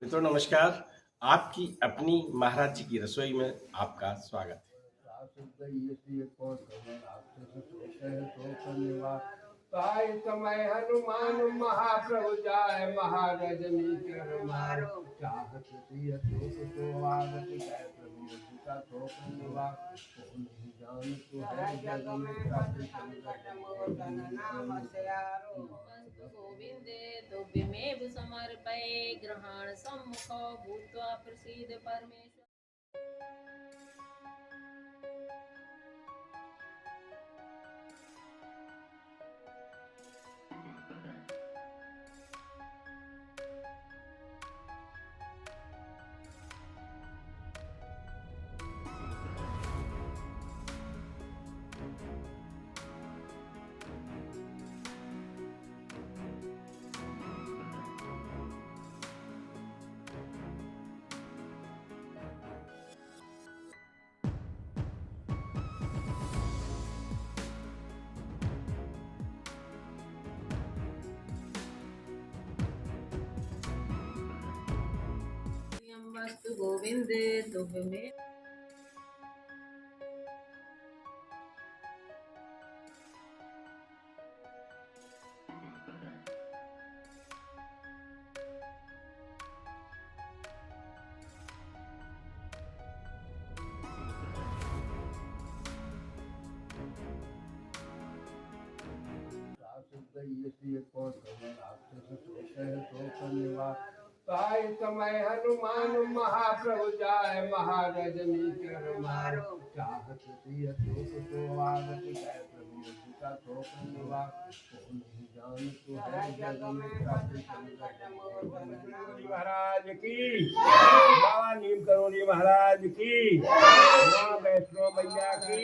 मित्रों नमस्कार। आपकी अपनी महाराज जी की रसोई में आपका स्वागत है। समय हनुमान महाप्रभु जाय महारजनी कर मारो चाहत सिय सोक तो आगत जय प्रभु का थोक निवार को नहीं जान तो है जग में प्रभु संकट मोचन नाम सयारो गोविंदे तुभ्यमेव समर्पये ग्रहण सम्मुखो भूत्वा प्रसीद परमेश्वर। वस्तु गोविंदे तुभ्यमेव समय हनुमान महाप्रभु जाय महारजनी कर मारो चाहत सिय सोक तो आगत जय प्रभु का थोक निवार को नहीं जान तो है जग में प्रभु संकट मोचन महाराज की बाबा नीम करोली महाराज की मां वैष्णो मैया की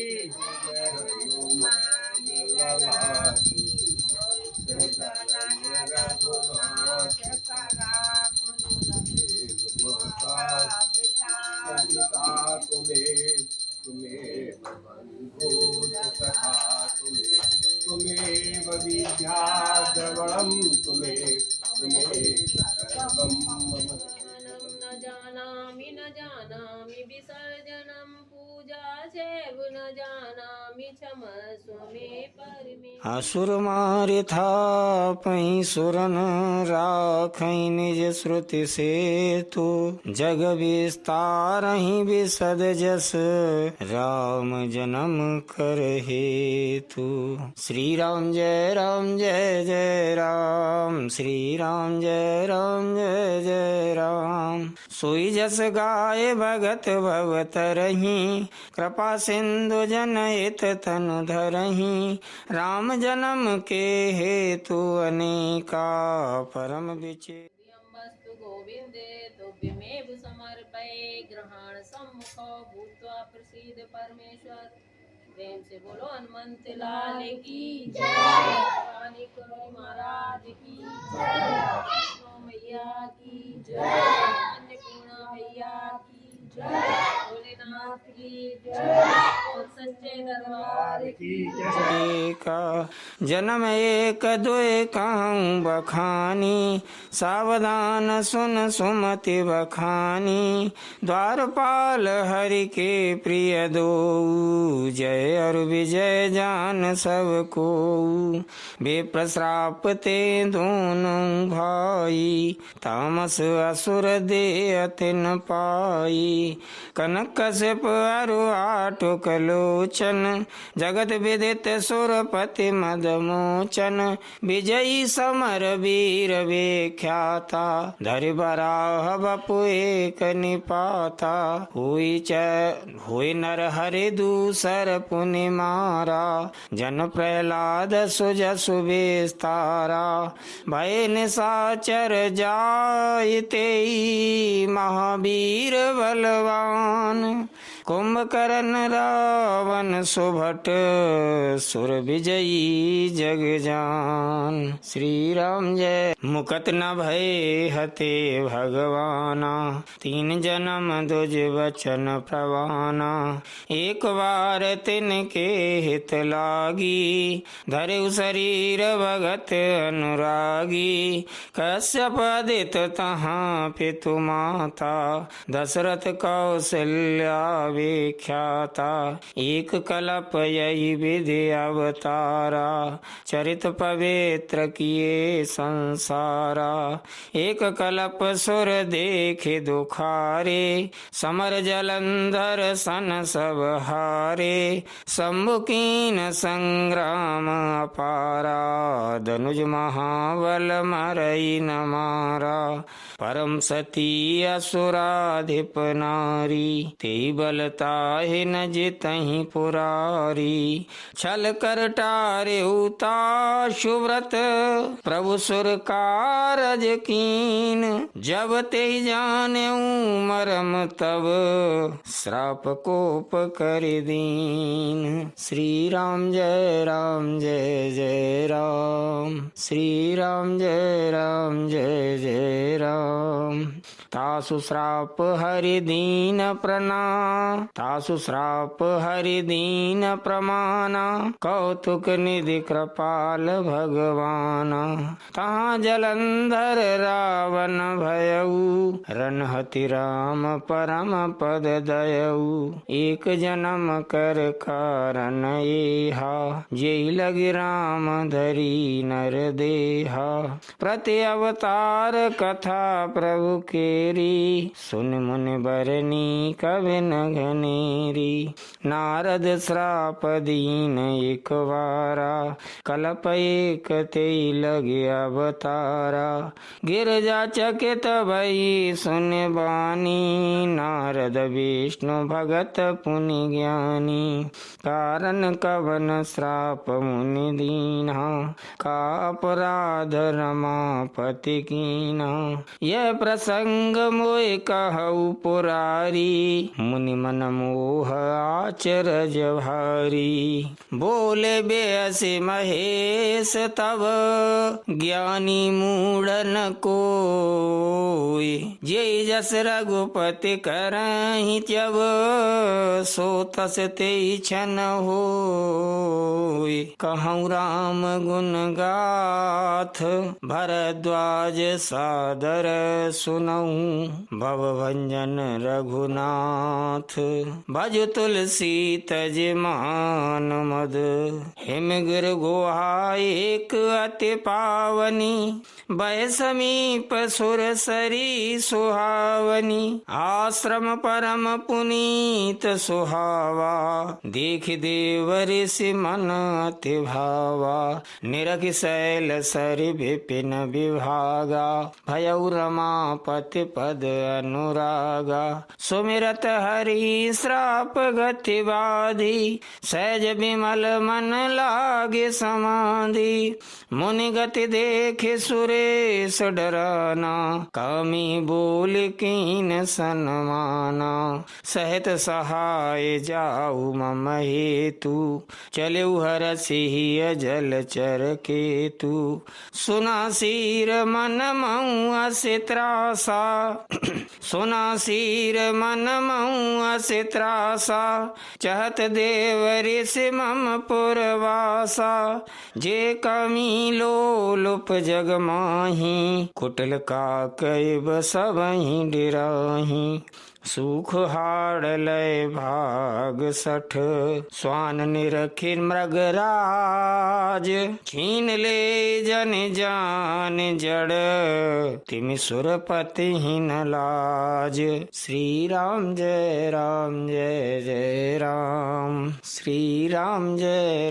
तुम्हें विद्या द्रवणम तुम्हें न जानामि विसर्जनम पूजा सेव न जानामि क्षमस्व मे परमेश्वर। असुर मारि थापहि सुरन राखहि निज श्रुति सेतु जग विस्तारहि विसद जस राम जन्म कर हेतु। श्री राम जय जय राम, श्री राम जय जय राम। सोई जस गाय भगत भवतरहि कृपा सिंधु जनहित तनु धरहि राम जन्म के हेतु अनेका परम विचे। वस्तु गोविंदे तुभ्यमेव समर्पये ग्रहण सम्मुखो भूत्वा प्रसीद परमेश्वर। प्रेम से बोलो हनुमंत लाल की जय, रानी करोली महाराज की जय, वैष्णो मैया की जय, अन्नपूर्णा मैया की जय, भोलेनाथ की जय और सच्चे दरबार की जय। का जन्म एक दुए कहूँ बखानी सावधान सुन सुमति बखानी द्वारपाल हरि के प्रिय दो जय और विजय जान सब को। बेप्रश्राप ते दोनों भाई तामस असुर दे अतिन पाई कनक कश्यप अरु आटुक लोचन जगत विदित सुरपति मदमोचन विजयी समर वीर विख्याता धरि बराह बपु एक निपाता हुई नर हरि दूसर पुनि मारा जन प्रहलाद सुजसु विस्तारा भय निशाचर जायते महावीर बलवान कुंभकर्ण रावण सुभट सुर विजयी जग जान। श्री राम जय। मुकत न भय हते भगवाना, तीन जन्म दुज वचन प्रवाना। एक बार तिनके हित लागी, धरउ शरीर भगत अनुरागी। कश्यप आदित तहाँ पितु माता, दशरथ कौशल्या विख्याता। एक कल्प यही विधि अवतारा, चरित पवित्र किए संसारा। एक कल्प सुर देखे दुखारे, समर जलंधर सन सब हारे। शंभु कीन संग्राम अपारा, धनुज महाबल मरई न मारा। परम सती असुराधिप नारी, ते बल ताहि न जितहि पुरारी। छल कर टारे उता सुव्रत, प्रभु सुर कारज कीन। जब ते जानेऊ मरम तब, श्राप कोप कर दीन। श्री राम जय जय राम। श्री राम जय जय राम। तासु श्राप हरि दीन तासु श्राप हरि दीन प्रमाना। कौतुक निधि कृपाल भगवाना, तहाँ जलंधर रावण भयऊ। रणहति राम परम पद दयऊ, एक जन्म कर कारण एहा। जेहि लगी राम धरी नर देहा, प्रति अवतार कथा प्रभु केरी। सुन मुनि बरनी कवि न घनेरी, नारद श्राप दीन एक बारा। कल्प एक ते लगे अवतारा, गिरजा चकित भई सुन बानी। नारद विष्णु भगत पुनि ज्ञानी, कारण कवन श्राप मुनि दीना। का अपराध रमापति कीना, यह प्रसंग मोय कहु पुरारी। मुनि मन मोह आचरज भारी, बोले बेअसि महेश तब। ज्ञानी मूढ़न कोय, जे जस रघुपति करहि त्यब। सो तस तेहि छन होय, कहूँ राम गुण गाथ। भरद्वाज सादर सुनऊँ, भव भंजन रघुनाथ। भज तुलसी तज मान मद, हिम गिर गुहा एक अति पावनी। भय समीप सुर सरी सुहावनी, आश्रम परम पुनीत सुहावा। देख देव ऋषि मन अति भावा, निरखि शैल सरि विपिन विभागा। भयउ रमापति पद अनुरागा, सुमिरत हरि श्राप गति बाधी। सहज विमल मन लागे समाधि, मुनि गति देखे सुरेश डराना। कामी बोल कीन सन्माना, सहित सहाय जाऊ मम हेतु। चलेउ हरषि अजल चर केतु, सुना सिर मन मऊ असि त्रासा। सुना सिर मन मऊ असि त्रासा, चहत देव ऋषि मम पुरवासा। जे कमी लोलुप जग माही, कुटिल काकैब सबहि डिराही। सुख हाड़ लय भाग सठ, स्वान निरखि मृगराज। छीन ले जन जान जड़, तिमि सुरपति हिन लाज। श्री राम जय जय राम। श्री राम जय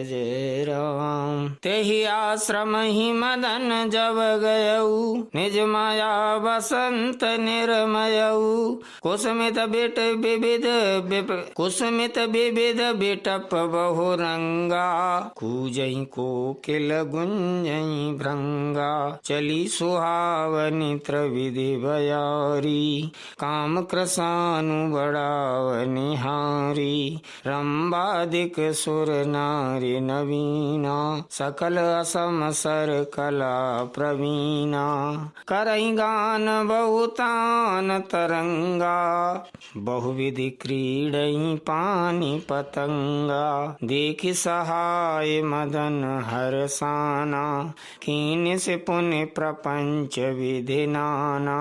जय राम। तेहि आश्रम ही मदन जब गयऊ, निज माया बसंत निर्मयऊ कुसुमित विविध बिटप बहुरंगा कूजई कोकिल गुंजई भृंगा चली सुहावनी त्रिविधि बयारी काम कृसानु बड़ावनिहारी रंबादिक सुर नारी नवीना सकल असम सर कला प्रवीणा करई गान बहुतान तरंगा बहुविधि क्रीडई पानी पतंगा देखि सहाय मदन हरसाना कीन से पुण्य प्रपंच विधि नाना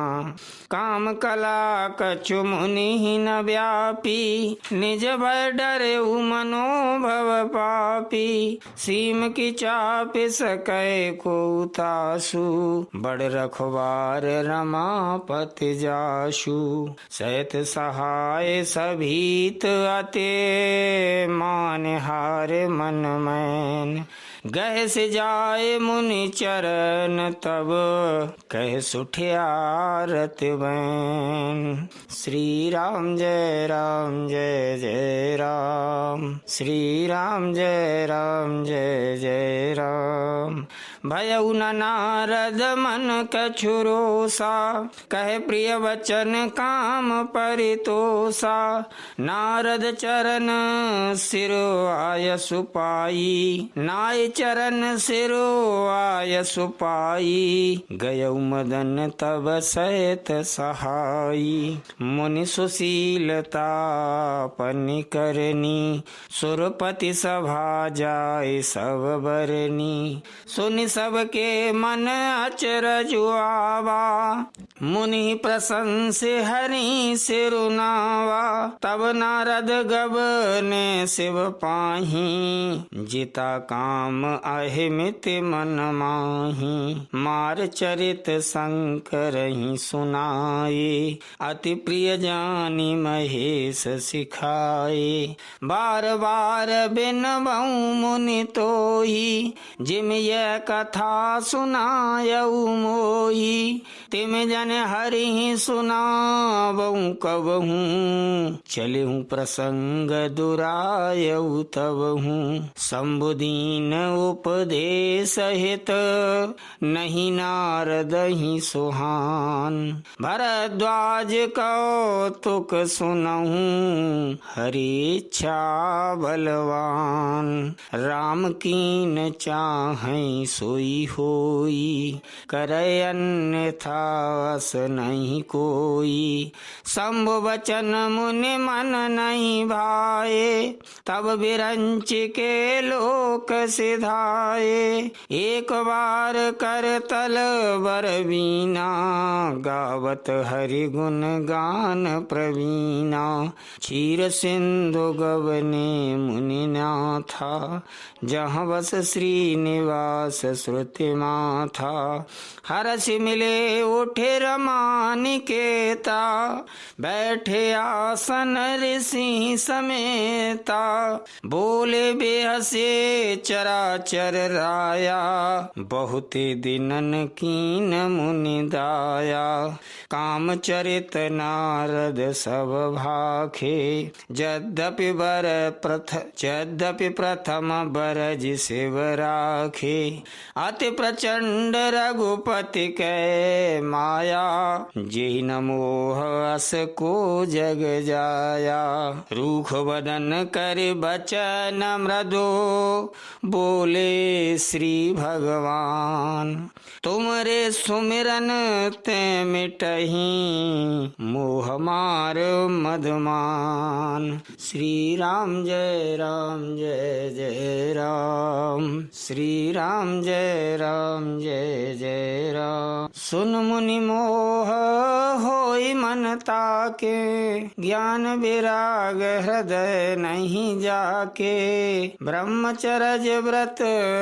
काम कला कछु मुनि न व्यापी निज भय डरे मनोभव पापी सीम की चाप सकै को तासु बड़ रखवार रमापति जासु सहित सहाय सभीत अते मान हार मन मैन गह से जाए मुनि चरण तब कह सुठियारत बैन। श्री राम जय जय राम श्री राम जय जय राम। भयउ न नारद मन कछुरोसा कहे प्रिय वचन काम परितोषा नारद चरण सिरो आय सुपाई नाय चरण सिरो आय सुपाई गयउ मदन तब सहित सहाई मुनि सुशीलता पनि करनी सुरपति सभा जाय सब बरनी सुनि सबके मन अचरज आवा मुनि प्रशंस हरि सिरुनावा तब नारद गबने शिव पाही जिता काम अहिमित मन माही मार चरित शंकर ही सुनाए अति प्रिय जानी महेश सिखाए बार बार बिन बहु मुनि तोही जिम यह कथा सुनायऊ मोही तिम जन हरि ही सुनावऊ कबहूँ चलहूँ प्रसंग दुरायऊ तबहूँ शंभुदीन उपदेश हित नहीं नारद ही सुहान भरद्वाज कौतुक सुनहूँ हरि इच्छा बलवान राम कीन चाहै सोई होई करे अन्यथा अस नहीं कोई शंभु वचन मुनि मन नहीं भाए तब विरंच के लोक सिधाए एक बार कर तल बर वीणा गावत हरि गुण गान प्रवीणा क्षीर सिंधु गवने मुनि नाथा जहाँ बस श्रीनिवास श्रुति माथा हरस मिले उठे रमानिकेता बैठे आसन ऋषि समेता बोले बेहसे चराचर राया बहुत दिनन कीन मुनि दाया काम चरित नारद सब भाखे यद्यपि प्रथम बरज शिव राखे अति प्रचंड रघुपति कै माया जेहि न मोह अस को जग जाया रूख बदन कर बचन मृदो बोले श्री भगवान तुमरे सुमिरन ते मिटहि मोह मार मधुमान। श्री राम जय जय राम श्री राम जय जय राम। सुन मुनि मोह होई मन ताके, ज्ञान विराग हृदय नहीं जाके। ब्रह्मचर्य व्रत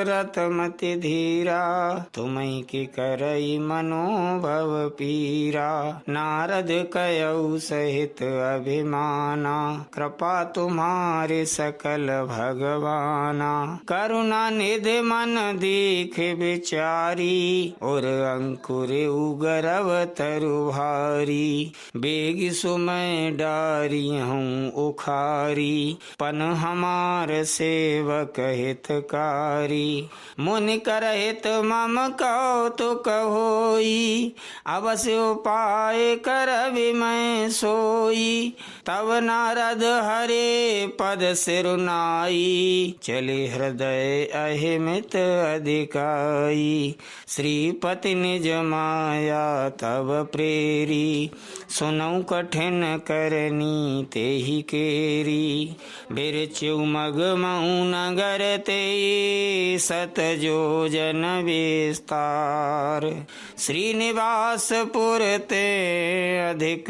रतमति धीरा, तुम्हीं की करई मनोभव पीरा। नारद कयऊ सहित अभिमाना, कृपा तुम्हारे सकल भगवाना। करुणा निधि मन दीख विचारी, और अंकुर उगरव तरु भारी। बेग सुमय डारी हूँ उखारी, पन हमार सेवक हितकारी। मुनि करहित मम कौतुक होई, अवश्य उपाय कर मैं सोई। तब नारद हरे पद सिरुनाई, चले हृदय अहिमित अधिकाई। श्रीपति निज माया तब प्रेरी, सुनऊ कठिन करनी तेहि केरी। बिरचु मग मऊ नगर ते, सत जोजन विस्तार। श्रीनिवास पुर ते अधिक,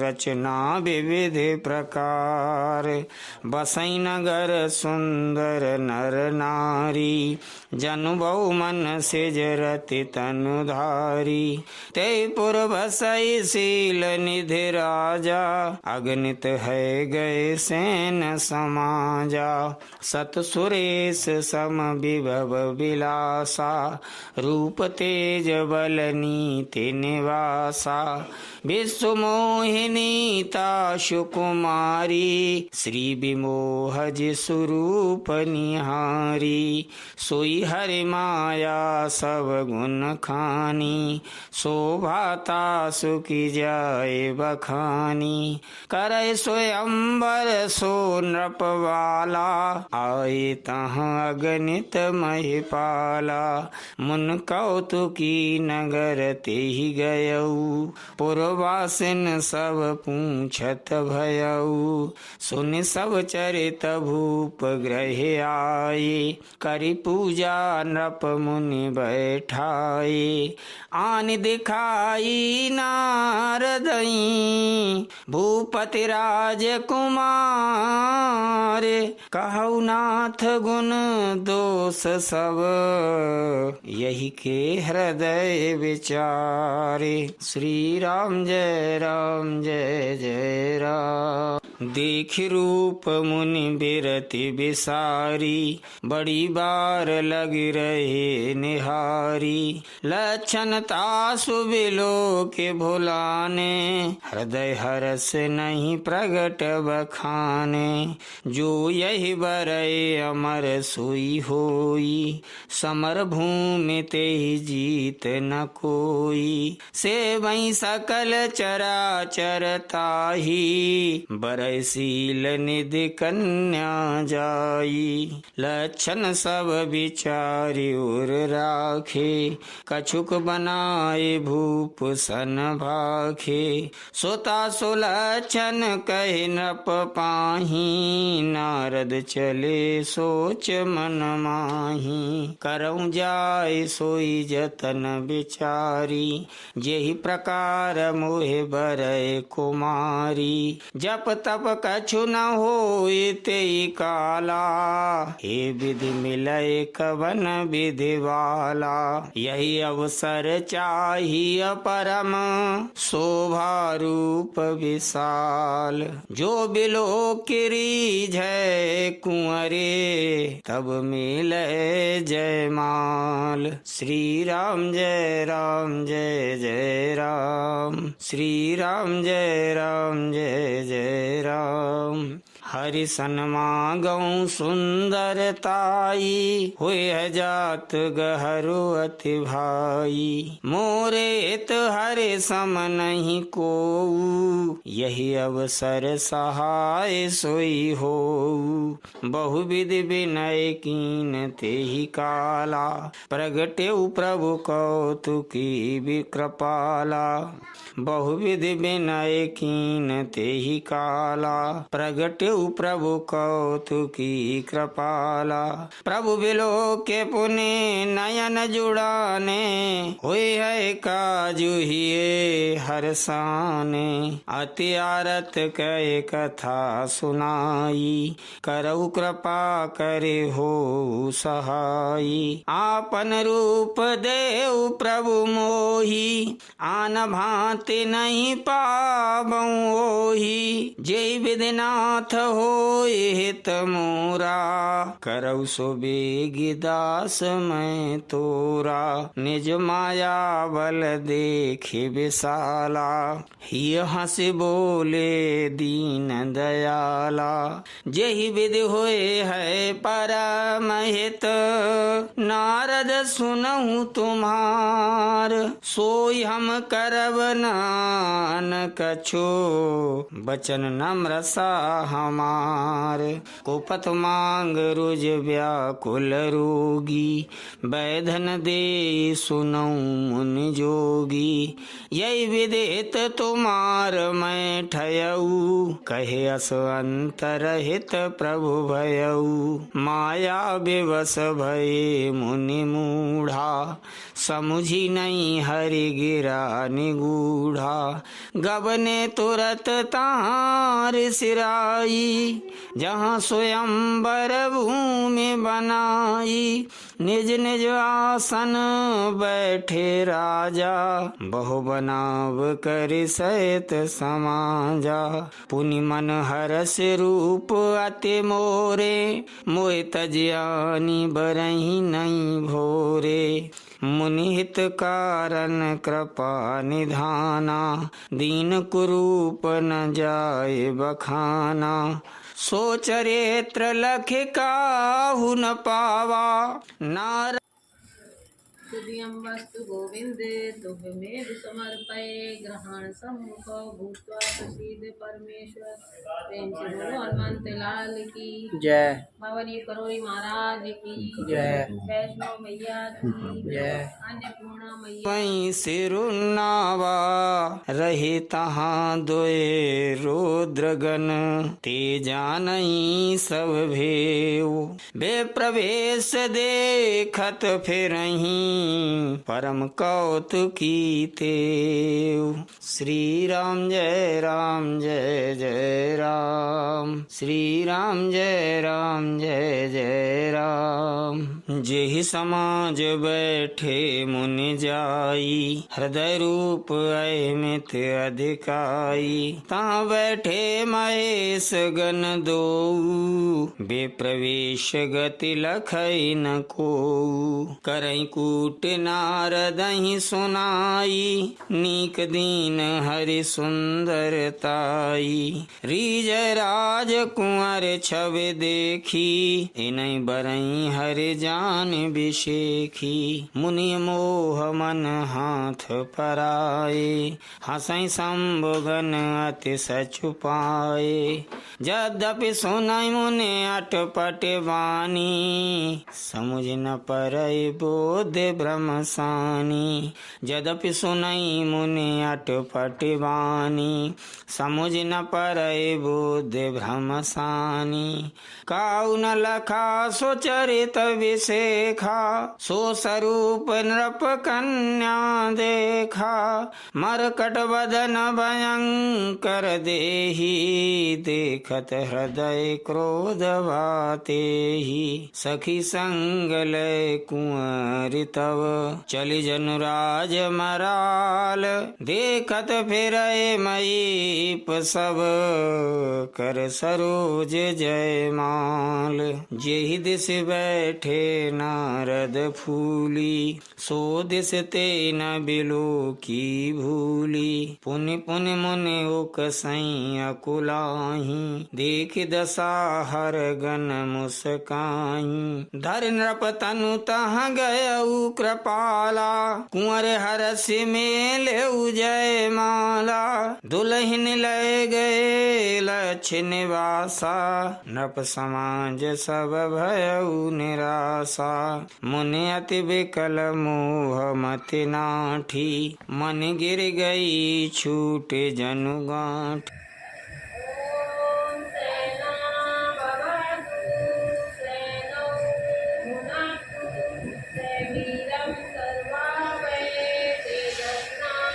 रचना विविध प्रकार। बसई नगर सुंदर नर नारी, जनु बहु मन सिजरति तनुधारी। ते पुर बसई शील निधि राजा, अगणित है गए सेन समाजा। सत सुरेश सम विभव विलासा, रूप तेज बल नीति निवासा। विश्व मोहिनी ताशु कुमारी, श्री विमोहज स्वरूप निहारी। सोई हरि माया सब गुण खानी, शोभा तासु की जाए बखानी। करे स्वयंवर सो नृपवाला, आए तहाँ अगणित महिपाला। मुन कौतुकी नगर तेहि गयऊ, पुरवासिन सब पूछत भयऊ। सुनि सब चरित भूप ग्रह आए, करि पूजा नृप मुनि बैठाए। आन दिखाई नारदई, भूपति राजकुमार। कहु नाथ गुण दोष सब, यही के हृदय विचारे। श्री राम जय राम जय जय राम। देख रूप मुनि बिरति बिसारी, बड़ी बार लग रहे निहारी। लक्षण तासु बिलो के भुलाने, हृदय हरस नहीं प्रगट बखाने। जो यही बरय अमर सोई होई, समर भूमि ते जीत न कोई। से वही सकल चराचर ताही, बरसील निधि कन्या जाई। लक्षण सब विचारि उर राखे, कछुक बनाए भूप सन भाखे। सोता सुलक्षण कहे नृप पाही, नारद चले सोच मन माही। करऊं जाय सोई जतन विचारी, जेहि प्रकार मोहे बरय कुमारी। जप तप कछु न होय तेई काला, हे विधि मिलय कवन विधि वाला। यही अवसर चाहिए परम, शोभा रूप विशाल। जो बिलो किरीझै कुंवरे, तब मिले जयमाल। श्री राम जय राम जय जय राम। श्री राम जय राम जय जय राम। हरि सन्मागौ सुंदरताई, हुए जात गहरु अति भाई। मोरे हित हरि सम नहीं कोऊ, यही अवसर सहाय सोई होऊ। बहुविधि विनय कीन तेहि काला, प्रगटेउ प्रभु कौतुकी विकृपाला। बहुविधि विनय कीन तेहि काला, प्रगटेउ प्रभु कौतुकी कृपाला। प्रभु बिलो के पुने नयन जुड़ाने, हुए है काजु हिये हर्षाने, अति आरत कय कथा सुनाई, करऊ कृपा करे हो सहाई। आपन रूप देव प्रभु मोही, आन भांति नहीं पाबऊ ओही। जय विधिनाथ होय हित मोरा, करऊ सो बेगी दास मैं तोरा। निज माया बल देखि विशाला, हिय हंसि बोले दीन दयाला। जहि विधि होए है परम हित, नारद सुनहु तुम्हार। सोई हम करब नान कछु, बचन नम्र सा हमार। कुपथ मांग रुज व्याकुल रोगी, बैधन दे सुनऊ मुनि जोगी। यही विदित तुमार मैं ठयऊ, कहे अस अंतर हित प्रभु भयऊ। माया विवश भये मुनि मूढ़ा, समुझी नहीं हरि गिरा निगूढ़ा। गबने तुरत तार सिराई, जहाँ स्वयंवर भूमि बनाई। निज निज आसन बैठे राजा, बहु बनाव कर सहित समाजा। पुनि मन हरस रूप अति मोरे, मोहि तजियानी बरही नहीं भोरे। मुनि हित कारण कृपा निधाना, दीन कुरूप न जाय बखाना। सो चरित्र लख काहु न पावा, नार तुभ्यं वस्तु गोविंदे तुभ्यमेव समर्पये। ग्रहण सम्मुख भूत्वा प्रसीद परमेश्वर। प्रेम से बोलो हनुमंत लाल की जय। बाबा करोड़ी महाराज की जय। वैष्णव मैया की जय। अन्नपूर्णा मैया। वहीं सिरुन्नावा रहे तहाँ दोए रुद्रगण, ते जानई सब भेव। बे प्रवेश देखत फिरहीं, परम कौतुकी तेव। श्री राम जय जय राम, श्री राम जय जय राम। जेहि समाज बैठे मुनि जाई, हृदय रूप अमित अधिकाई। तहाँ बैठे महेश गण दोऊ, बे प्रवेश गति लखई न कोऊ। करई कूट नारदहि सुनाई, नीक दीन हरि सुंदरताई। रीज राज कुंवर छवि देखी, इनहि बरई हरि जान बिशेखी। मुनि मोह मन हाथ पराए, हंसई शंभुगन अति सचुपाए। यद्यपि सुनई मुनि अटपट वाणी, समुझ न परई बोध ब्रह्मसानी। यद्यपि सुनई मुनि अटपट वाणी, समुझ न परई बोध ब्रह्मसानी। काऊ न लखा सो चरित विशेखा, सो स्वरूप नृप कन्या देखा। मरकट बदन भयंकर देही, देखत हृदय क्रोध बातेहि। सखी संग लय कुंवर तव, चली जनुराज मराल। देखत फिरय मयीप सब, कर सरोज जयमाल। जेहि दिस बैठे नारद फूली, सो दिस ते न बिलो की भूली। पुनि पुनि मुनि उकसई अकुलाही, देख दशा हर गन मुस्काई। धर नृप तनु तहाँ गयऊ कृपाला, कुंवर हरसि मेलेऊ जयमाला। दुल्हन लय गए लक्ष्य निवासा, नृप समाज सब भयऊ निराशा। मुनि अति विकल मोह मति नाठी, मन गिर गई छूट जनु गांठ। ओम सेना भवतु सेनो भुनक्तु, सेवीरं सर्वावये तेजस्नावधीतमस्तु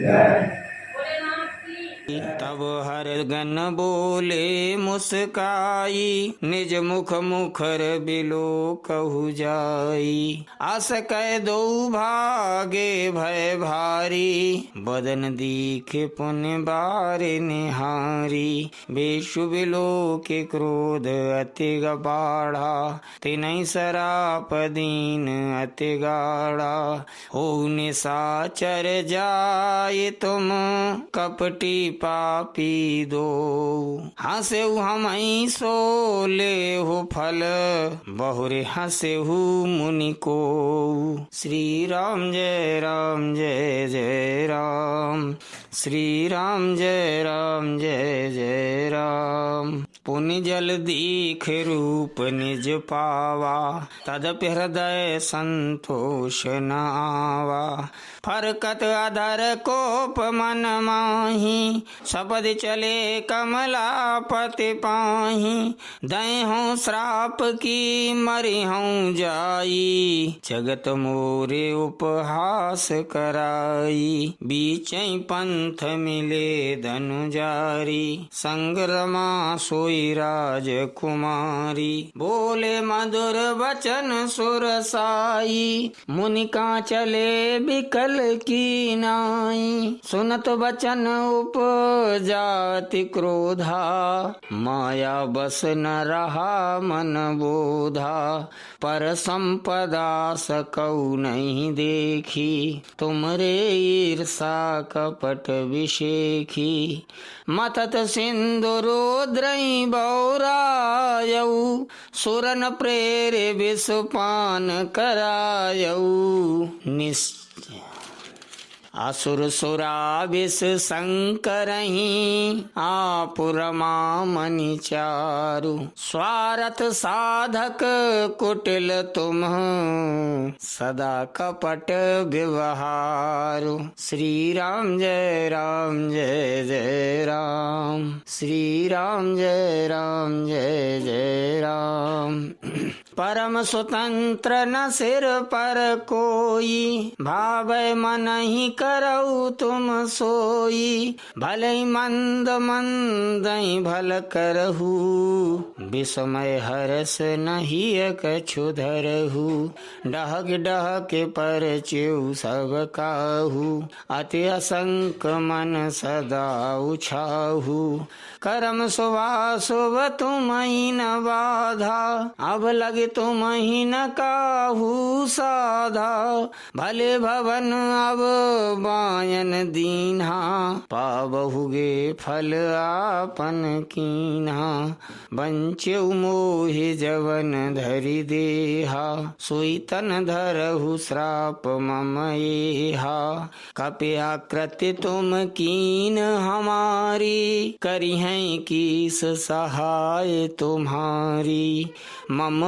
भोलेनाथ की तब हर गण बोले मुस्काई, निज मुख मुखर बिलो कहु जाई। आस कै दो भागे भय भारी, बदन दीखे पुण्य बारे निहारी। बेशु बिलो के क्रोध अति गबाढ़ा, तिनहि सराप दीन अति गाढ़ा। हो निशाचर जाय तुम कपटी पापी दो, हंसेहु हमहि सो लेहु फल, बहुरे हंसेहु मुनि को। श्री राम जय राम जय जय राम, श्री राम जय राम जय जय राम। पुनि जल दीख रूप निज पावा, तदपि हृदय संतोष न आवा। फरकत अधर कोप मन माही, शपथ चले कमलापति पाही। दयहूँ श्राप की मरिहूँ जाई, जगत मोरे उपहास कराई। बीचै पंथ मिले धनुजारी, संग्रमा सोई राजकुमारी। बोले मधुर वचन सुरसाई, मुनि का चले बिकल की नाई। सुनत वचन उपजाति क्रोधा, माया बस न रहा मन बोधा। पर संपदा सकौ नहीं देखी, तुमरे ईर्षा कपट विषेखी। मथत सिंधु रुद्रई बौरायऊ, सुरन प्रेरे विषपान करायऊ। असुर सुराविष संकरहि, आपुरमा मनि चारु। स्वार्थ साधक कुटिल तुम, सदा कपट व्यवहारु। श्री राम जय राम जय जय राम, श्री राम जय राम जय जय राम। परम स्वतंत्र न सिर पर कोई, भावै मन ही करऊ तुम सोई। भले मंद मंदई भल करहु, विस्मय हरस नहीं कछु धरहु। डहक डहक पर च्यू सब काहू, अति असंक मन सदा उछाहू। करम शुभाशुभ तुमहि न बाधा, अब लगे तुमहि न काहू साधा। भले भवन अब बायन दीन्हा, पाबहुगे फल आपन कीन्हा। बंचेउ मोहि जवन धरि देहा, सोई तन धरहु श्राप मम एहा। कपि आकृति तुम कीन हमारी, करिहैं कीस सहाय तुम्हारी। मम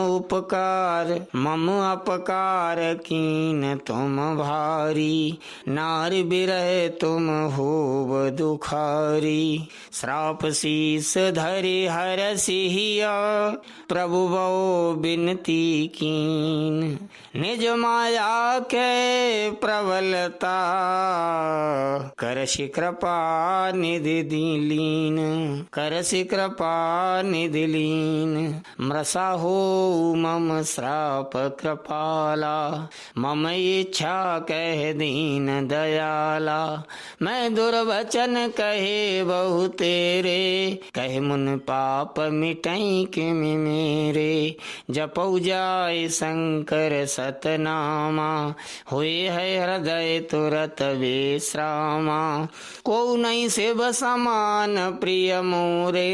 अपकार कीन तुम भारी, नारि बिरह तुम होव दुखारी। श्राप शीस धरि हरसिहिया, प्रभु बो बिनती कीन। निज माया के प्रबलता, करसि कृपा निधि दीलीन। करसि कृपा निधि लीन, मृषा हो मम श्राप कृपाला। मम इच्छा कह दीन दयाला, मैं दुर्वचन कहे बहु तेरे। कहे मुन पाप मिटई किमि मेरे, जपौ जाय शंकर सतनामा। हुए है हृदय तुरत विश्रामा, को नहीं शिव समान प्रिय मोरे।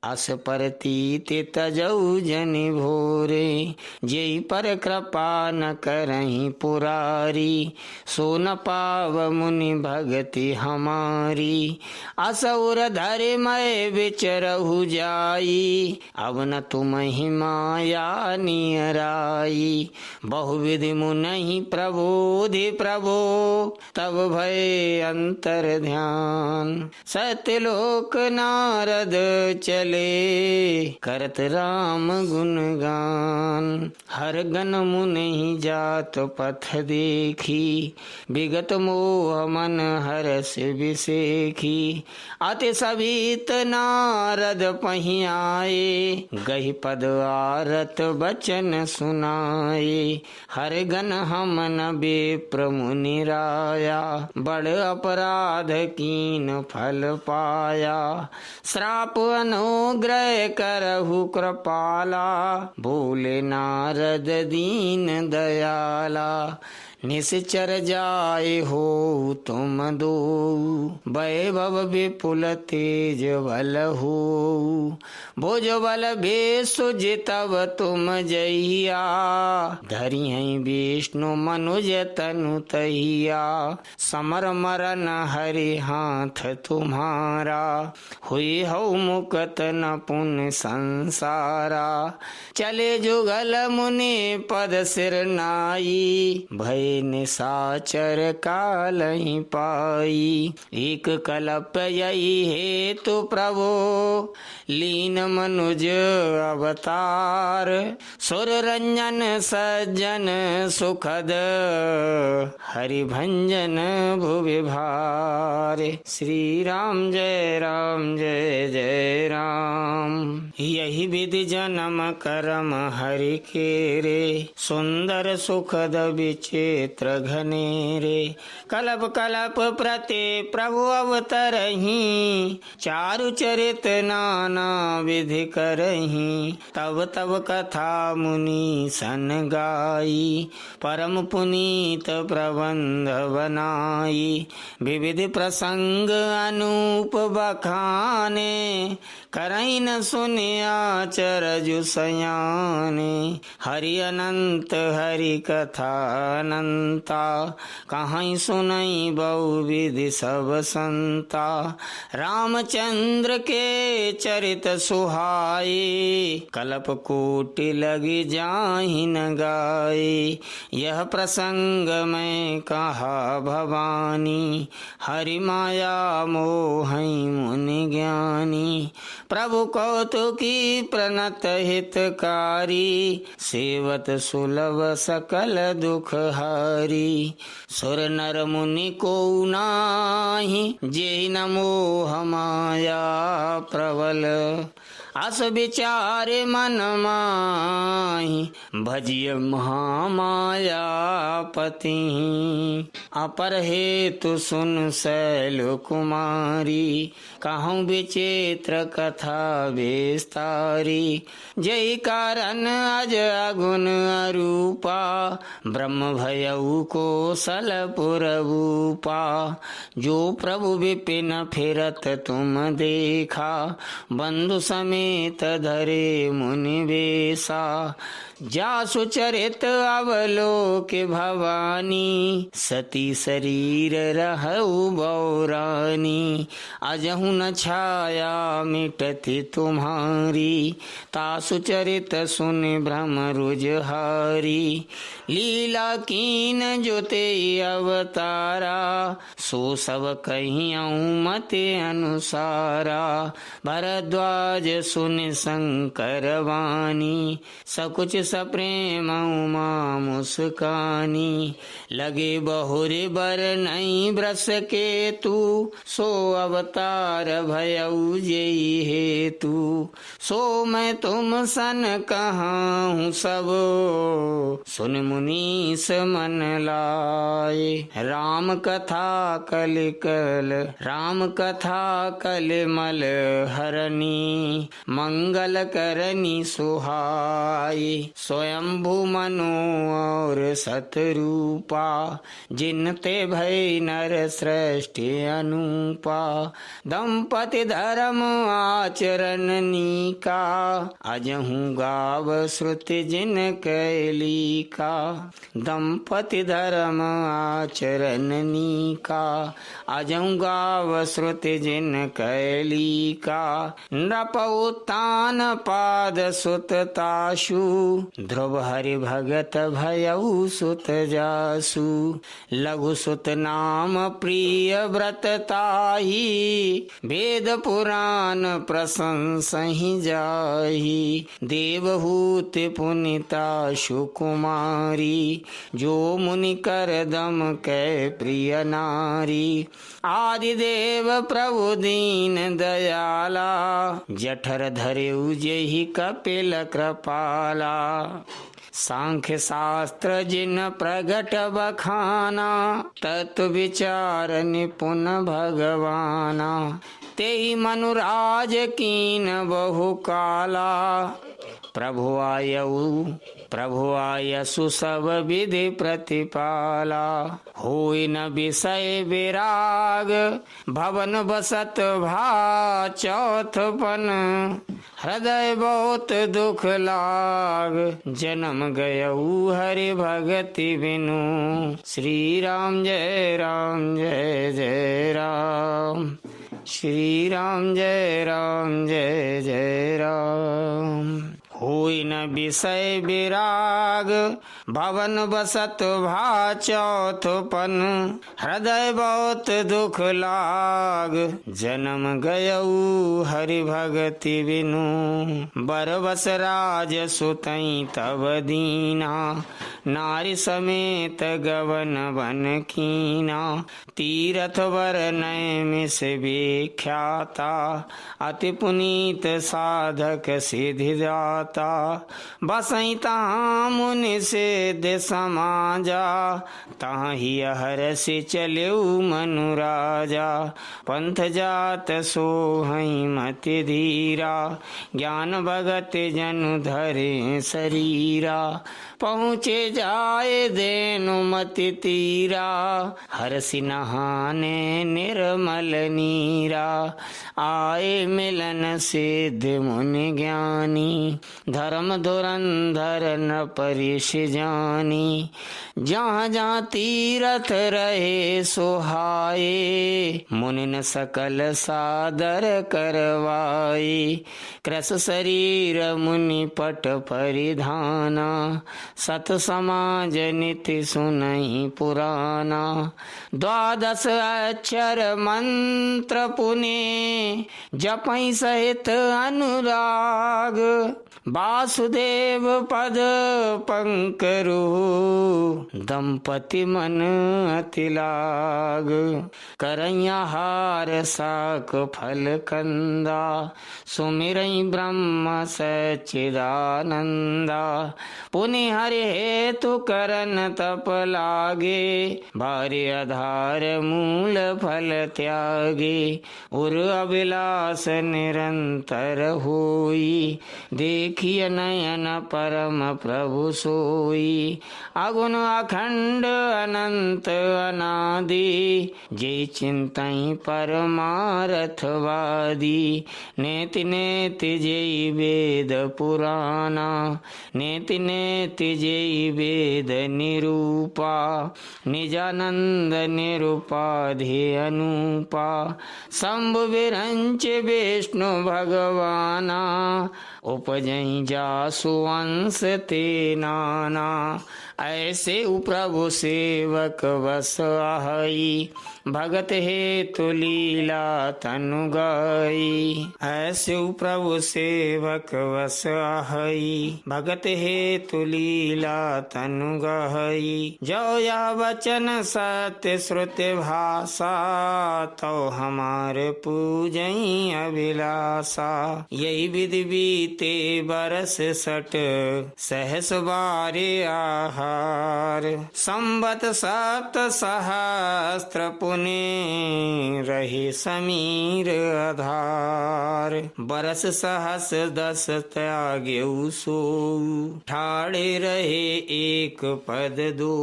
अस परतीत तजौ जनि भोरे, जेहि पर कृपा न करहि पुरारी। सो न पाव मुनि भगति हमारी, असुर धरि मैं विचरहु जाई। अब न तुमहि माया नियराई, बहुविधि मुनहि प्रबोधि प्रभो। तब भय अंतर ध्यान, सत्यलोक नारद चले। करत राम गुणगान। मान। हर गन मुनि जात पथ देखी, विगत मोह मन हरस विसेखी। अति सभित नारद पहियाए, गहि पद आरत बचन सुनाए। हर गन हम न विप्र मुनि राया, बड़ अपराध कीन फल पाया। श्राप अनुग्रह करहु कृपाला, बोले नारद दीन दयाला। निश्चर जाए हो तुम दो, वैभव विपुल तेज बल हो। भुज बल बेसु जितब तुम जइया, धरि हैं विष्णु मनुज तनु तहिया। समर मरन हरि हाथ तुम्हारा, हुई हो मुकत न पुण्य संसारा। चले जुगल मुनि पद सिर नाई, भय निशाचर काल ही पाई। एक कल्प यही हेतु प्रभु, लीन मनुज अवतार। सुर रंजन सज्जन सुखद, हरि भंजन भुवि भार। श्री राम जय जय राम। यही विधि जन्म करम हरि के रे, सुंदर सुखद विचित्र घनेरे। कल्प कल्प प्रति प्रभु अवतरहि, चारु चरित नाना विधि करहि। तब तब कथा मुनि सन गाई, परम पुनीत प्रबंध बनाई। विविध प्रसंग अनूप बखाने, करई न सुनिया चरजु सयाने। हरि अनंत हरि कथा अनंता, कहीं सुनई बहुविधि सब संता। रामचंद्र के चरित सुहाए, कल्प कोटि लगी जाहि न गाए। यह प्रसंग मैं कहा भवानी, हरि माया मोहि मुनि ज्ञानी। प्रभु कौतुकी प्रणत हितकारी, सेवत सुलभ सकल दुख हारी। सुर नर मुनि को नाही, जेहि न मोह माया प्रबल। अस विचारे मन माहि, भजिय महामाया पति। अपर हेतु सुन शैल कुमारी, कहूँ विचित्र कथा विस्तारी। जय कारण अज अगुन अरूपा, ब्रह्म भयउ कोसलपुर भूपा। जो प्रभु विपिन फिरत तुम देखा, बंधु समेत धरे मुनि वेसा। जासु चरित अवलोक भवानी, सती शरीर रहु बौरानी। अजहु न छाया मिटति तुम्हारी, तासु चरित सुन भ्रम रुजहारी। लीला कीन जो ते अवतारा, सो सब कहियऊँ मते अनुसारा। भरद्वाज सुन शंकर वाणी, सकुच सप्रेम उमा मुस्कानी। लगे बहुरे बर नहीं ब्रस के तू, सो अवतार भयउ जेहि हेतु। सो मैं तुम सन कहाँ हूँ सब, सुन मुनीस मन लाए। राम कथा कलिमल हरनी, मंगल करनी सुहाई। स्वयंभू मनु और सतरूपा, जिनते भय नर सृष्टि अनुपा। दंपति धर्म आचरण नीका, अजहू गाव श्रुति जिन कैलिका। दंपति धर्म आचरण नीका, अजहू गाव श्रुति जिन कैलिका। नृप उत्तान पाद सुत ताशु, ध्रुव हरि भगत भयउ सुत जासु। लघु सुत नाम प्रिय व्रत ताही, वेद पुराण प्रशंसहि जाही। देवहूत पुनिता सुकुमारी, जो मुनि कर दम कै प्रिय नारी। आदिदेव प्रभु दीन दयाला, जठर धरेउ जेहि कपिल कृपाला। सांख्य शास्त्र जिन प्रगट बखाना, तत्व विचार निपुण भगवाना। तेहि मनुराज कीन बहु काला, प्रभु आयसु सब विधि प्रतिपाला। होई न विषय विराग, भवन बसत भा चौथपन। हृदय बहुत दुख लाग, जन्म गयऊ हरि भगति बिनु। श्री राम जय जय राम, श्री राम जय जय राम। होई न विषय विराग, भवन बसत भा चौथपन। हृदय बहुत दुख लाग, जन्म गयऊ हरि भगति बिनु। बरबस राज सुतई तब दीना, नारी समेत गवन बन कीना। तीरथ वर नय मिस विख्याता, अति पुनीत साधक सिद्धि दाता। बसई तहाँ मुनि सिद्ध समाजा, तहाँ ही हरसि चलेउ मनु राजा। पंथ जात सोहई मति धीरा, ज्ञान भगत जनु धरे शरीरा। पहुँचे जाए देनु मति तीरा, हरसि नहाने निर्मल नीरा। आए मिलन सिद्ध मुनि ज्ञानी, धर्म धुरंधर न परिश जानी। जहाँ जहाँ तीरथ रहे सोहाए, मुनिन सकल सादर करवाए। कृस शरीर मुनि पट परिधाना, सत समाज निति सुनई पुराना। द्वादश अक्षर मंत्र पुने, जपई सहित अनुराग। वासुदेव पद पंकरु, दंपति मन अति लाग। करैया हार साक फल कंदा, सुमिरई ब्रह्म सच्चिदानंदा। पुनि हरि हेतु करन तप लागे, भार्य आधार मूल फल त्यागे। उर अभिलाष निरंतर होई, देखिए नयन परम प्रभु सोई। अगुण अखंड अनंत अनादि, जे चिंतई परमार्थवादी। नेति नेति जेई वेद पुराना, नेति नेति जेई वेद निरूपा। निजानंद निरुपाधि अनुपा, शंभु विरंच विष्णु भगवाना। उपजई जासु वंश ते नाना, ऐसे प्रभु सेवक बस आहई। भगत हेतु लीला तनु गाई, ऐसे प्रभु सेवक बस आहई। भगत हेतु लीला तनु गाई। जो यह वचन सत्य श्रुति भाषा, तो हमारे पूजई अभिलाषा। यही विधि बीते बरस सट, सहस बारे आहार। संवत सप्त सहस्त्र पुण्य, रहे समीर आधार। बरस सहस 10 त्याग्यु सो, ठाड़े रहे एक पद दो।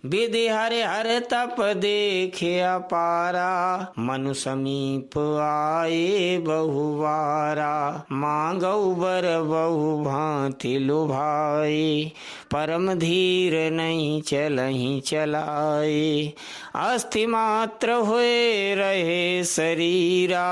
विधि हरे हर तप देखे अपारा, मनु समीप आए बहुवारा। मांगौ बर बहु भांति लुभाए, परम धीर नहीं चलहि चलाए। अस्थि मात्र हुए रहे शरीरा,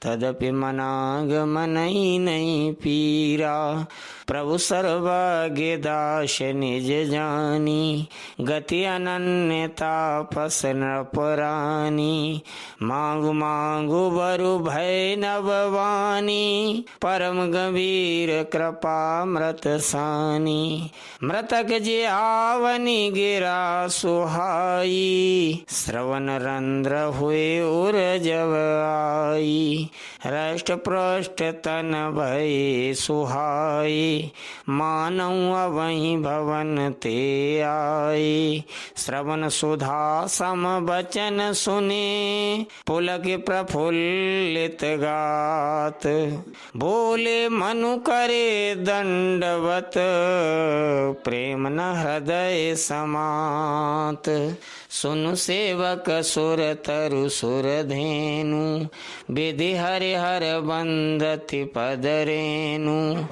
तदपि मनाग मनई नहीं पीरा। प्रभु सर्वज्ञ दास निज जानी, गति अनन्यता पस नृपरानी। मांगु मांगु बरु भय नभवानी, परम गंभीर कृपा मृत सानी। मृतक जे आवनी गिरा सुहाई, श्रवण रंध्र हुए उर जब आई। रष्ट पृष्ठ तन भय सुहाई, मानव वहीं भवन ते आई। श्रवण सुधा सम बचन सुने, पुलक प्रफुल्लित गात। बोले मनु करे दंडवत, प्रेम न हृदय समात। सुनु सेवक सुर तरु सुर धेनु, विधि हरि हर बंदति पद रेनु।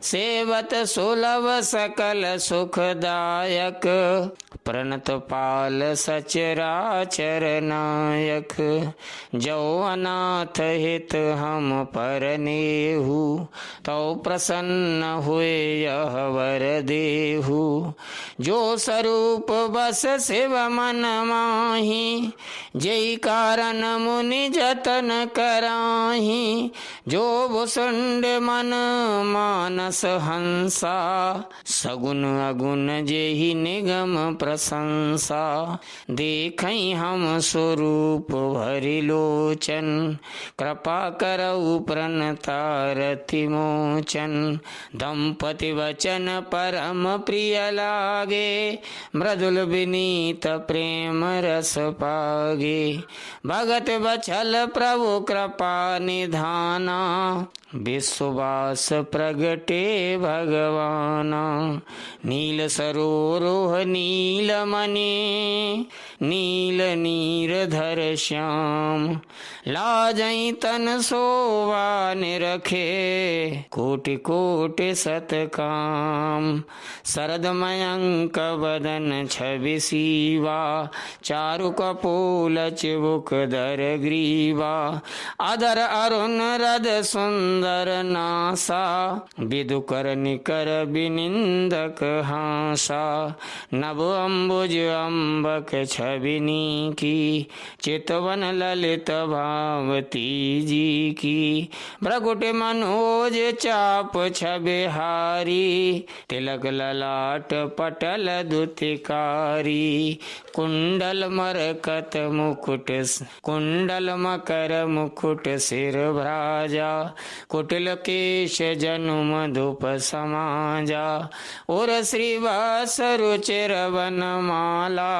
सेवत सुलभ सकल सुखदायक, प्रणत पाल सचराचर नायक। जो अनाथ हित हम परनेहु, तो प्रसन्न हुए यह वर देहु। जो स्वरूप बस शिव मन माही, जय कारण मुनि जतन कराही। जो भुसुंड मन मानस हंसा, सगुन अगुण जेहि निगम प्रशंसा। देखई हम स्वरूप भरि लोचन, कृपा करऊ प्रणतारति मोचन। दंपति वचन परम प्रिय लागे, मृदुल विनीत प्रेम रस पागे। भगत बचल प्रभु कृपा निधाना, विश्वास प्रगटे भगवाना। नील सरोरोह नील मणि, नील नीरधर श्याम। लाजई तन सोवा निरखे, कोटि कोटि सतकाम। शरद मयंक बदन छवि सीवा, चारु कपोल चिबुक दर ग्रीवा। अधर अरुण रद सुंदर नासा, विदुकर निकर बिनिंदक हासा। नभ अम्बुज अम्बक छबिनी की, चितवन ललित भावती जी की। भ्रकुट मनोज चाप छबिहारी, तिलक ललाट पटल दुतिकारी। कुंडल मरकत मुकुट, कुंडल मकर मुकुट सिर भ्राजा। कुटिल केश जनु मधुप समाजा, और श्रीवास रुचिर वनमाला।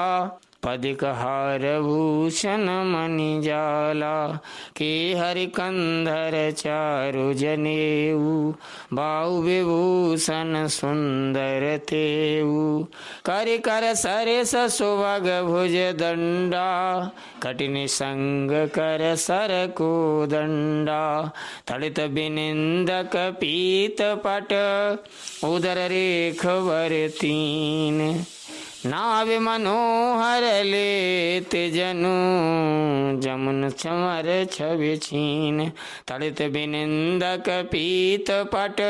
पदिक हार भूषण मणि जाला, के हरि कंधर चारु जनेऊ। बाहु विभूषण सुंदर तेऊ, कर कर सरेस सुभग भुज दंडा। कठिन संग कर सर को दंडा। तड़ित बिनिंदक पीत पट, उदर रेख वर तीन। नाव मनोहर लेत जनु, जमुन चमर छवि छीन। तड़ित बिनिंदक पीत पट,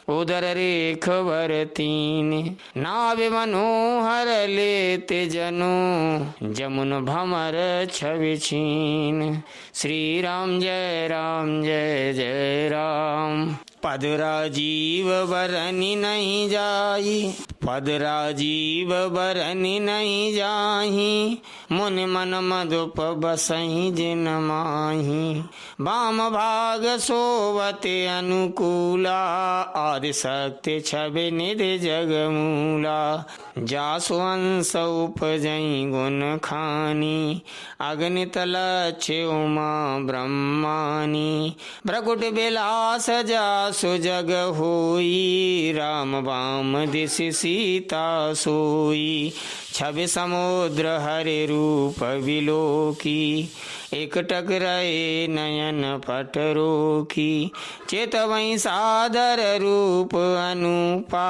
उदर रेख वर तीन। नाव मनोहर लेत जनु, जमुन भमर छवि छीन। श्री राम जय राम जय जय राम। पद राजीव बरनि नहीं जाई, पद राजीव बरनि नहीं जाही। मुनि मन मधुप बसहि जिन माही। वाम भाग सोवते अनुकूला, आदि शक्ति छवि निधि जगमूला। जासु अंश उपजई गुण खानी, अगणित लक्ष्य उमा ब्रह्मानी। भ्रकुट विलास जासु जग होई, राम वाम दिशि सीता सोई। छवि समुद्र हरि रूप विलोकी, एक टकराए नयन पट रोखी, चित वही सादर रूप अनुपा,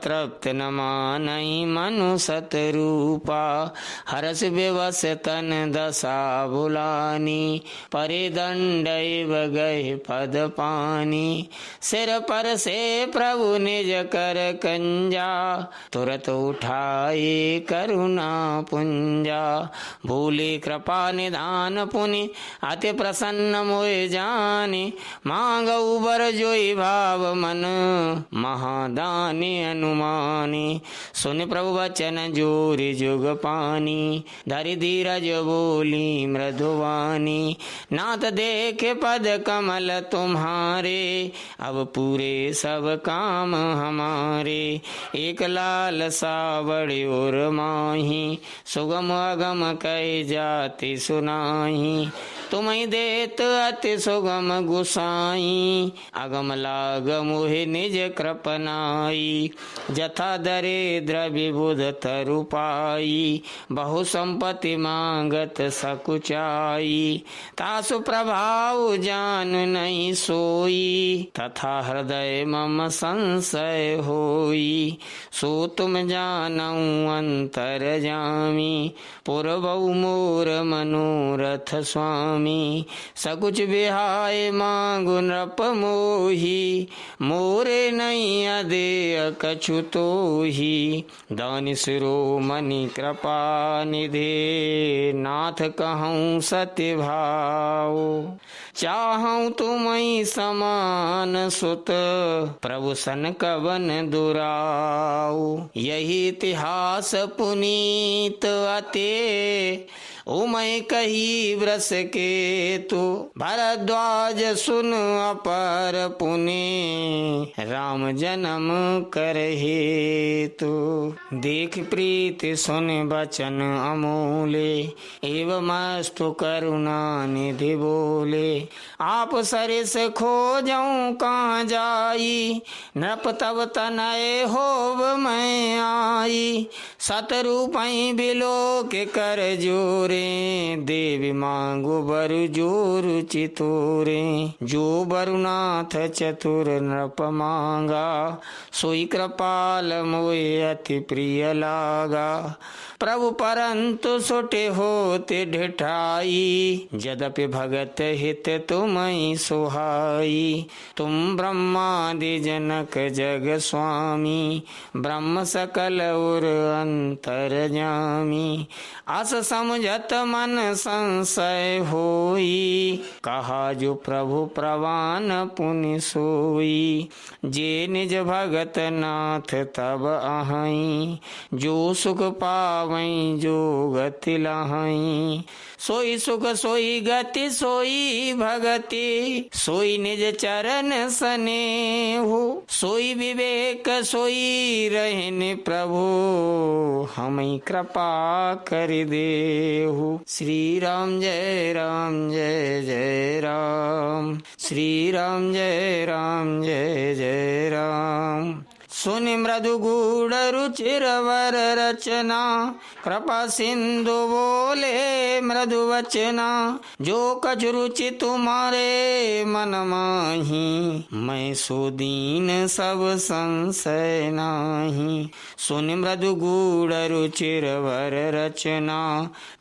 तृप्त न मानई मनु सत रूपा, हरस विवश तन दशा बुलानी, परे दंडैव गए पद पानी, सिर पर से प्रभु निज कर कंजा, तुरत उठाए करुणा पुंजा, भूले कृपा निधान पुनि अति प्रसन्न मोए जाने, मांगऊ बर जोई भाव मन महादानी अनुमानी, सुन प्रभु वचन जोरि जुग पानी, धरि धीरज बोली मृदुवानी, नाथ देखे पद कमल तुम्हारे, अब पूरे सब काम हमारे, एक लाल सा बड़े और माही, सुगम अगम कह जाति सुनाही, तुम्हें देत अति सुगम गुसाई, अगम लाग मोहि निज कृपनाई, जथा दरिद्र विबुध तरु पाई, बहु संपत्ति मांगत सकुचाई, तासु प्रभाव जान नहीं सोई, तथा हृदय मम संशय होई, सो तुम जानऊ अंतर जामी, पूर्वऊ मोर मनोरथ स्वामी, सकुच बिहाय मांगु नृप मोही, मोरे नहीं अदेय कछु तोही, दानि शिरोमणि कृपा निधे, नाथ कहूँ सत्य भाव, चाहूँ तुम्हीं समान सुत, प्रभु सन कवन दुराऊ, यही इतिहास पुनीत अते, उमय कही व्रस के तु, भरद्वाज सुन अपर पुण्य, राम जन्म करहे तु, देख प्रीति सुन बचन अमूले, एवमस्तु करुणा निधि बोले, आप सरिस खोजऊं कहाँ जाई, नृप तब तनय होव मैं आई, सतरूपई बिलो के कर जोरे, देवी मांगो बरु जोरु चितोरे, जो बरुनाथ चतुर नृप मांगा, सोई कृपाल मोय अति प्रिय लागा, प्रभु परंतु सुटे होते ढिठाई, यद्यपि भगत हित तुमहि सुहाई, तुम ब्रह्मादि जनक जग स्वामी, ब्रह्म सकल उर अंतर जामी, अस समझत मन संशय होई, कहा जो प्रभु प्रवान पुनि सोई, जे निज भगत नाथ तब आहई, जो सुख पावई जो गति लहाई, सोई सुख सोई गति सोई भगति, सोई निज चरण स्नेहु, सोई विवेक सोई रहन प्रभु, हमें कृपा कर देहु। श्री राम जय जय राम, श्री राम जय जय राम। सुनि मृदु गूढ़ रुचिर वर रचना, कृपा सिंधु बोले मृदु वचना, जो कछ रुचि तुम्हारे मन माही, मैं सो दीन सब संशय नाही। सुनि मृदु गूढ़ रुचिर वर रचना,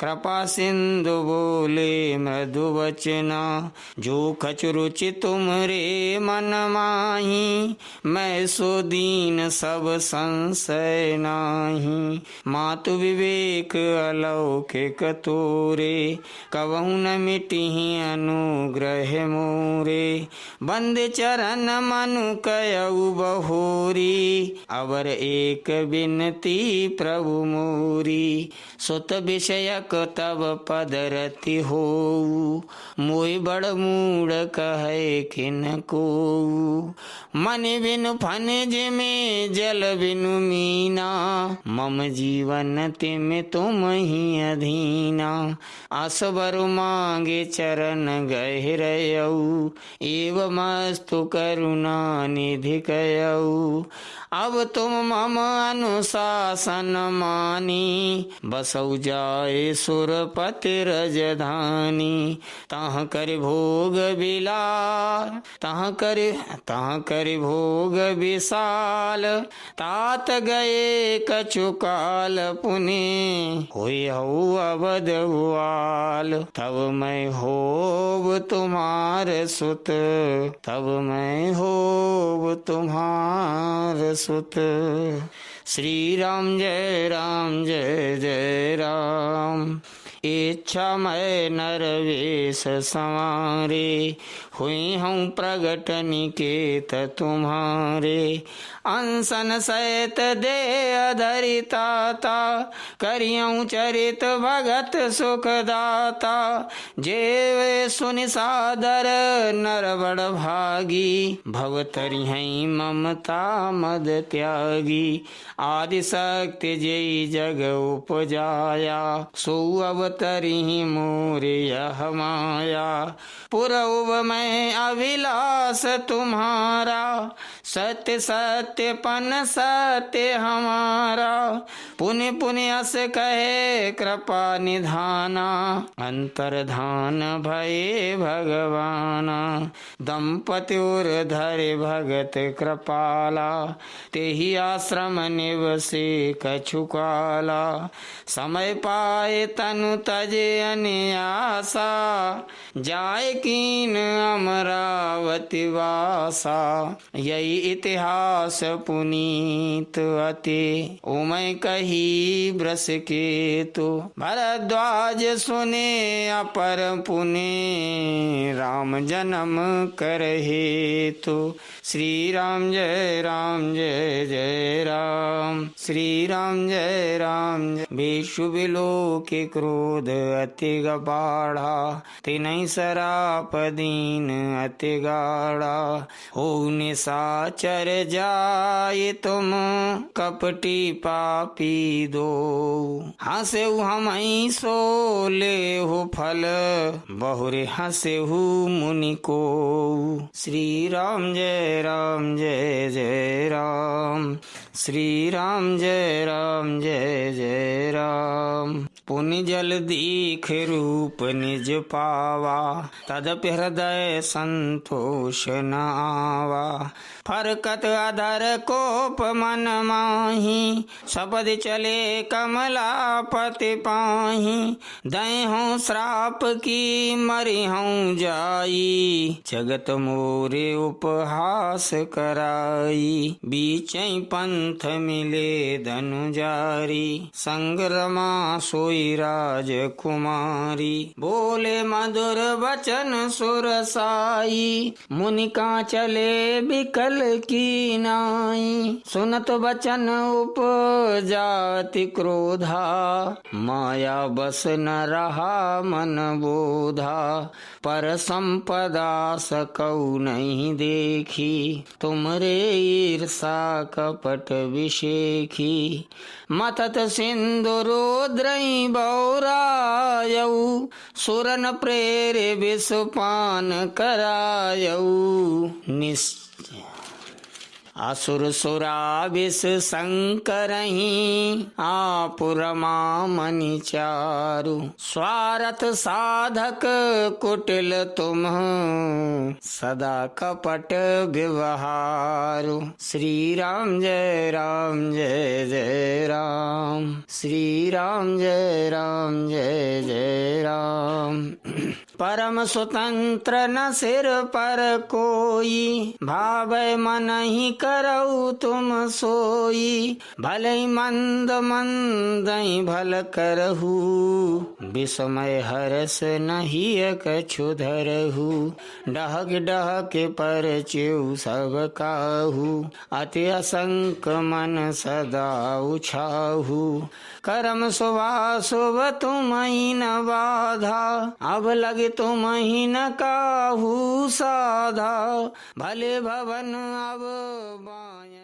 कृपा सिंधु बोले मृदु वचना, जो कछ रुचि तुमरे मन माही, मैं सो दीन सब संशय नाही। मातु विवेक अलौकिक तोरे, कबहु न मिटिहि अनुग्रह मोरे, बंद चरण मनु कयउ बहोरी, अवर एक बिनती प्रभु मोरी। सुत विषयक तब पद रति होऊ, मोहि बड़ मूढ़ कहे किन को, मन बिनु फन जिमे जल बिनु मीना, मम जीवन तिम तुम ही अधीना। असबर मांगे चरण गहरयऊ, एवमस्तु करुणा निधि कयऊ। अब तुम मम अनुशासन मानी, बसौ जाए सुरपति रजधानी। तहाँ कर भोग बिलार, तहाँ कर भोग विशाल, तात गए कछु काल पुनि, होई हऊ अवध भुआल। तब मैं होब तुम्हार सुत, तब मैं होब तुम्हार सुत। श्री राम जय राम जय जय राम। इच्छा मैं नरवेश संवारे, हुई हूँ प्रगट निकेत तुम्हारे। अनसन सहित दे अधरिताता, करियऊँ चरित भगत सुखदाता। जे सुनि सादर नर बड़ भागी, भवतरि हैं ममता मद त्यागी। आदि शक्ति जय जग उपजाया, सो अवतरि मोरे यह माया। पुरउब मैं अभिलाष तुम्हारा, सत्य सत्य पन सत्य हमारा। पुण्य पुण्य अस कहे कृपा निधाना, अंतर्धान भये भगवाना। दंपति उर धरे भगत कृपाला, तेहि आश्रम निवसे कछु काला। समय पाए तनु तजे अन्यासा, जाय कीन अमरावती वासा। यही इतिहास पुनीत अति, उमय कही ब्रस के तो। भरद्वाज सुने अपर पुने, राम जन्म करहे तो। श्री राम जय जय राम, श्री राम जय राम जय। बेशु बिलो के क्रोध अति गबाढ़ा, तिनहि सराप दीन अति गाढ़ा। हो निशाचर जाय तुम कपटी पापी दो, हंसेहु हमहि सो लेहु फल, बहुरे हंसेहु मुनि को। श्री राम जय जय राम, श्री राम जय जय राम। पुनि जल दीख रूप निज पावा, तदपि हृदय संतोष न आवा। फरकत अधर कोप मन माही, शब्द चले कमलापति पाही। दय हूँ श्राप की मरि हूँ जाई, जगत मोरे उपहास कराई। बीचै पंथ मिले धनुजारी, संग्रमा सोई राजकुमारी। बोले मधुर वचन सुरसाई, मुनि का चले बिकल की नाई। सुनत वचन उपजाति क्रोधा, माया बस न रहा मन बोधा। पर संपदा सकौ नहीं देखी, तुमरे ईर्षा कपट विषेखी। मतत सिंधु रुद्रई बौरायऊ, सुरन प्रेरे विषपान करायऊ। असुर सुरा विष संकरही, आप रमा मनि चारु। स्वार्थ साधक कुटिल तुम, सदा कपट व्यवहारु। श्री राम जय जय राम, श्री राम जय जय राम। परम स्वतंत्र न सिर पर कोई, भावै मन ही करऊ तुम सोई। भले मंद मंदई भल करहु, विस्मय हरस नहीं कछु धरहु। डहक डहक पर चिउ सब काहू, अति असंक मन सदा उछाहू। कर्म शुभा शुभ तुम ही न बाधा, अब लगे तुम ही न काहू साधा। भले भवन अब बाया